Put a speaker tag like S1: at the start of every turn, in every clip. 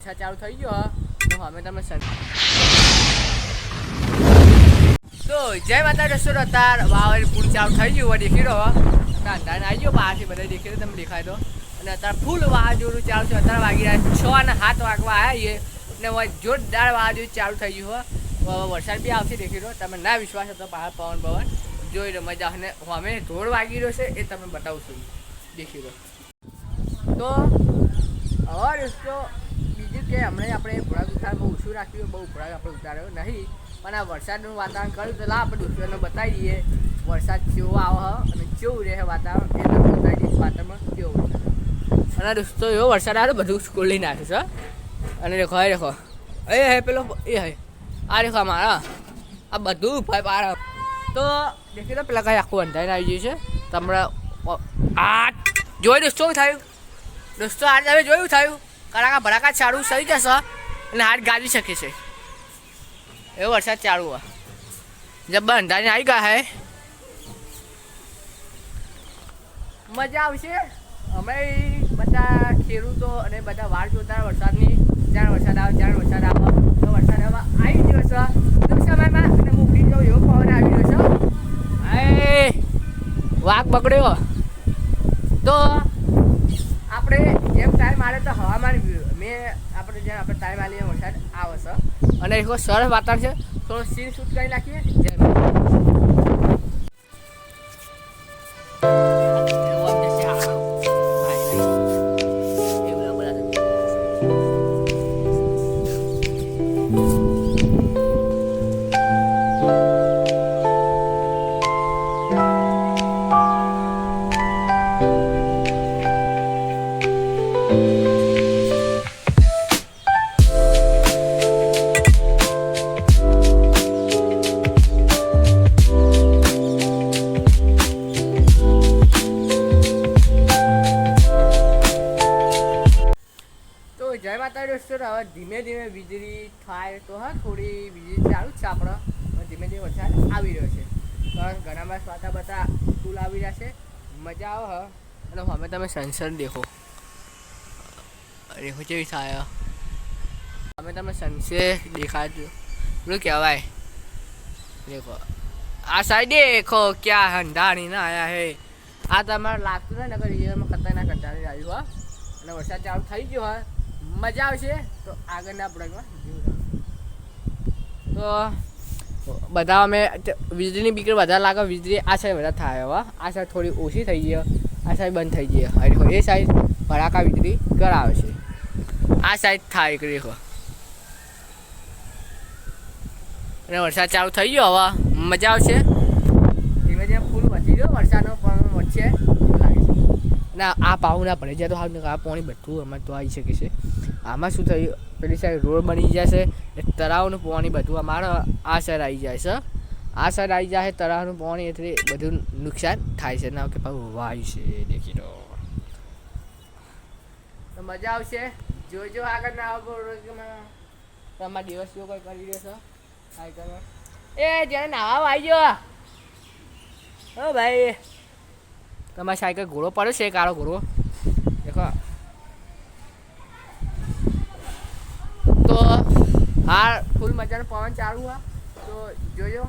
S1: વરસાદ ચાલુ થઈ ગયો તો અમે તમે તો જય માતા દોસ્તો અત્યારે વાવર પુલ ચાલુ થઈ ગયું હોય દેખી રહ્યો અંધારે આવી ગયો બહારથી બધા દેખી રહ્યો તમે દેખાય તો અને અત્યારે ફૂલ વાવાઝોડું ચાલુ છે અત્યારે વાગી રહ્યા 6 અને 7 વાગવા આવ્યા છીએ ને જોરદાર વાવાઝોડું ચાલુ થઈ ગયું હોય વરસાદ બી આવશે દેખી રહ્યો તમે ના વિશ્વાસ હતો બહાર પવન જોઈ રહ્યો મજા અને અમે ધોળ વાગી રહ્યો છે એ તમે બતાવું છું દેખી રહ્યો તો હવે દોસ્તો બીજું કે હમણાં આપણે ભોળા ઉતાર બહુ ઓછું રાખ્યું બહુ ભોળા આપણે ઉતાર્યો નહીં પણ આ વરસાદનું વાતાવરણ કર્યું તો લા આપણે દોસ્તોને બતાવી દઈએ વરસાદ કેવો આવે અને કેવું રહે વાતાવરણ એ તમને બતાવી દઈએ વાતાવરણ કેવું અને દોસ્તો એવો વરસાદ આવે બધું સ્કૂલી નાખે છે અને દેખો એ હે પેલો એ હે આ દેખો મારા આ બધું ભાઈ પાર તો દેખી લો પેલા કાંઈ આખું અંધાઈને આવી ગયું છે તમને આ જોઈ દોસ્તો થયું દોસ્તો આજ હવે જોયું થયું કડાકા ભડાકા ચાલુ થઈ જશે અને હાથ ગાજી શકે છે એવો વરસાદ ચાલુ હોય જબ્બર અંધારીને આવી ગયા હે મજા આવશે અમે બધા ખેડૂતો અને બધા વાર જોતા વરસાદની જાણ વરસાદ આવે તો વરસાદ હવે આવી ગયો છે ટૂંક સમયમાં અને મૂકી જાઉં એવો પવન આવી ગયો છે વાઘ પકડ્યો તો આપણે જેમ ટાઈમ આવે તો હવામાન આપણે જેમ આપણે ટાઈમ આવીએ વરસાદ આવે છે અને એક સરસ વાતાવરણ છે થોડું સીન શૂટ કરી નાખીએ જેમ જય માતા દોસ્તો હવે ધીમે ધીમે વીજળી થાય તો હા થોડી વીજળી ચાલુ જ છે આપણે ધીમે ધીમે વરસાદ આવી રહ્યો છે કારણ ઘણામાં સ્વાતા બધા ફૂલ આવી રહ્યા છે મજા આવે અને અમે તમે સનસેટ દેખો દેખો કેવી થાય અમે તમે સનસેટ દેખાડજો શું કહેવાય દેખો આ સાઈડ દેખો ક્યાં અંધારી ના આયા હે આ તમારે લાગતું ને નગર રિયલમાં ખતરનાક અંધારી આવ્યું હોય અને વરસાદ ચાલુ થઈ ગયો હોય મજા આવશે તો આગળના બ્લોગમાં તો બધા અમે વીજળીની બીક વધારે લાગે વીજળી આ સાઈડ વધારે થાય હવે આ સાઈડ થોડી ઓછી થઈ ગઈ આ સાઈડ બંધ થઈ ગઈ હવે એ સાઈડ ભડાકા વીજળી કરાવે છે આ સાઈડ થાય એક રેખો અને વરસાદ ચાલુ થઈ ગયો હવે મજા આવશે ધીમે ધીમે ફૂલ વધી ગયો વરસાદનો પણ વધશે લાગે છે ના આ પાવું ના ભરાઈ જાય તો હાલ આ પાણી બધું અમારે તો આવી શકે છે આમાં શું થયું પેલી સાઈડ રોડ બની જશે એ તળાવનું પાણી બધું અમારે આ સાઈડ આવી જાય છે આ સાઈડ આવી જાય તળાવનું પાણી એટલે બધું નુકસાન થાય છે ના કે પાછું વાયુ છે દેખી લો તો મજા આવશે જોજો આગળ ના આવો તમારા દિવસ જો કોઈ કરી દેશો સાયકલ એ જેને નાવા આવી ગયો હો ભાઈ તમારી સાયકલ ઘોડો પડ્યો છે કાળો ઘોડો દેખો તો આ ફૂલ મજાનો પવન ચાલુ હોય તો જોજો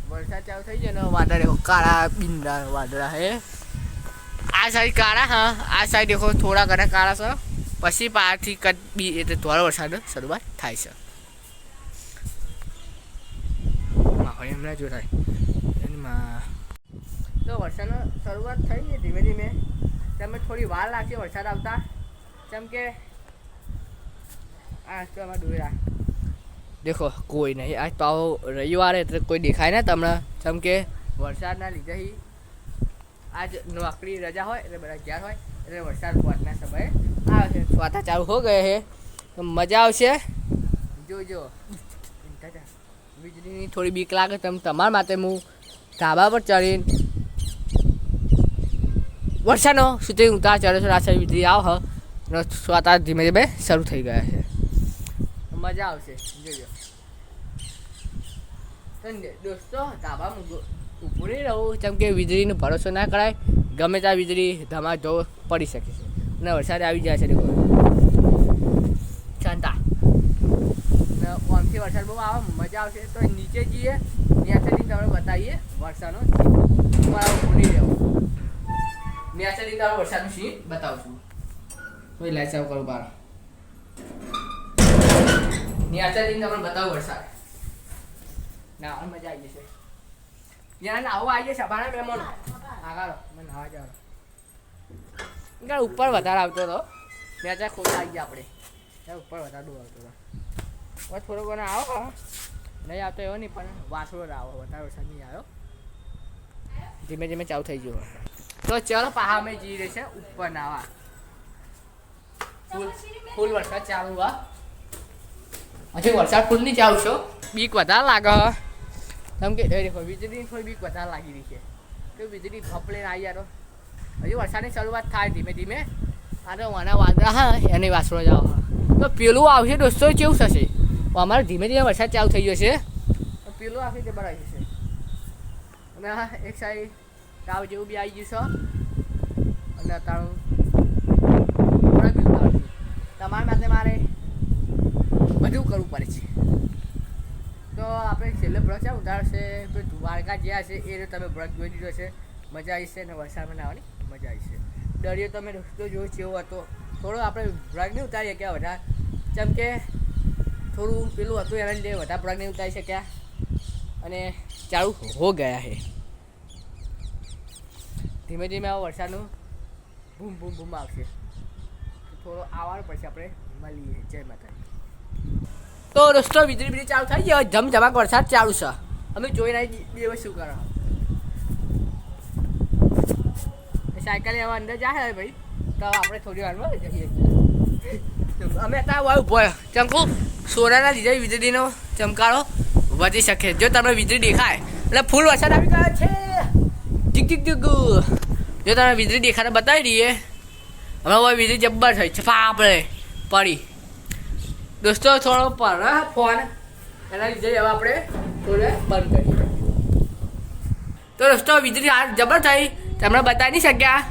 S1: વરસાદ ચાલુ થઈ જાય ને વાદળા દેખો કાળા બિંદા વાદળા હે આ સાઈડ કાળા હા આ સાઈડ દેખો થોડા ઘણા કાળા છે પછી પારથી બી એટલે થોડો વરસાદ શરૂઆત થાય છે હમણાં જો થાય એમાં તો વરસાદનો શરૂઆત થઈ છે ધીમે ધીમે તમે થોડી વાર લાગશે વરસાદ આવતા જેમ કે આ તો આમાં ડોરા દેખો કોઈ નહીં આજ તો રવિવારે એટલે કોઈ દેખાય ને તમને જેમ કે વરસાદના લીધે આજ નોકરી રજા હોય એટલે બધા ઘેર હોય એટલે વરસાદ પહોંચના સમયે આવે છે સ્વાતા ચાલુ હો ગયે છે તો મજા આવશે જોજો વીજળીની થોડી બીક લાગે તમે તમારા માટે હું ધાબા પર ચડીને વરસાદનો સુધી ઉતાર ચડે છે રાત્રે વીજળી આવ સ્વાતા ધીમે ધીમે શરૂ થઈ ગયા છે મજા આવશે જોજો દોસ્તો ધાબામાં ઊભું નહીં રહું જેમ કે વીજળીનો ભરોસો ના કરાય ગમે ત્યાં વીજળી ધમાધો પડી શકે છે અને વરસાદ આવી જાય છે દેખો વરસાદ બહુ આવે મજા આવશે. તો નીચે જઈએ નેચરથી તમને બતાવીએ વરસાદનો મારા ભૂલી રહ્યો નેચરથી તમને વરસાદનું સીન બતાવું છું. તો લાઈટ ચાલુ કરું બાર નેચરથી તમને બતાવું વરસાદ ના મજા આવી જશે. ત્યાં નાવા આવી જશે સભાના મહેમાનો આગળ મને નાવા જવાનું ઉપર વધારે આવતો હતો નેચર ખોટા આવી ગયા આપણે ત્યાં ઉપર વધારે ડૂ આવતો હતો. થોડો ઘણો આવો નહીં આવતો એવો નહીં પણ વાસળો આવો વધારે વરસાદ નહીં આવ્યો ધીમે ધીમે ચાલુ થઈ ગયો. તો ચાલો પહા અમે જઈ રહી છે ઉપર નાવા ફૂલ વરસાદ ચાલુ હા હજુ વરસાદ ફૂલ નહીં ચાલુ છો બીક વધારે લાગે કેમ કે દેખો વીજળીની થોડી બીક વધારે લાગી રહી છે તો વીજળી ભપલીને આવી યાર હજુ વરસાદની શરૂઆત થાય ધીમે ધીમે આ તો વાના વાદળા હા એને વાસળો જ આવે તો પેલું આવશે દોસ્તો કેવું થશે અમારે ધીમે ધીમે વરસાદ ચાલુ થઈ ગયો છે પેલું આવશે જબર આવી જશે અને હા એક સાઈડ તાવ જેવું બી આવી ગયું છે અને તારું તમારા માટે મારે બધું કરવું પડે છે. તો આપણે છેલ્લે બ્લોગ છે ઉતારશે દ્વારકા જ્યાં છે એ તમે બ્લોગ જોઈ દીધો છે મજા આવી છે અને વરસાદમાં નાવાની મજા આવી છે. દરિયો તમે રસ્તો જોયો કેવો હતો થોડો આપણે બ્લોગ નહીં ઉતારી શક્યા વધારે જેમ કે થોડું પેલું હતું એના લીધે વધારે બ્લોગ નહીં ઉતારી શક્યા અને ચાલુ હો ગયા છે ધીમે ધીમે આ વરસાદનું બૂમ બૂમ બૂમ આવશે થોડો આવવાનું પછી આપણે મળીએ. જય માતાજી. તો દોસ્તો વીજળી ચાલુ થઈ ગયો ધમધમાક વરસાદ ચાલુ છે અમે જોઈને બે શું કરો સાયકલ એવા અંદર જાય ભાઈ તો આપણે થોડી વારમાં જઈએ અમે ત્યાં ઉભો ચમકુ સોનાના લીધે વીજળીનો ચમકારો વધી શકે જો તમને વીજળી દેખાય એટલે ફૂલ વરસાદ આવી ગયો છે ટીક ટીક ટીક જો તમે વીજળી દેખાને બતાવી દઈએ હમણાં વીજળી જબ્બર થઈ છપા આપણે પડી દોસ્તો થોડો પર ફોન એના લીધે હવે આપણે થોડે બંધ કરીએ. તો દોસ્તો વીજળી હાલ જબર થઈ તમને બતાવી નહીં શક્યા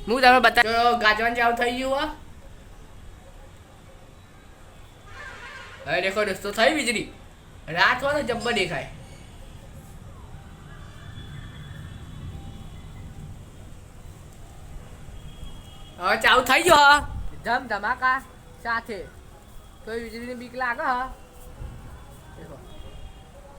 S1: હું તમે બતાવી ગાજવાનું ચાલુ થઈ ગયું હવે દેખો દોસ્તો થઈ વીજળી રાત હોય તો જબ્બર દેખાય. હવે ચાલુ થઈ ગયો ધમ ધમાકા સાથે તો વીજળીની બીક લાગે હા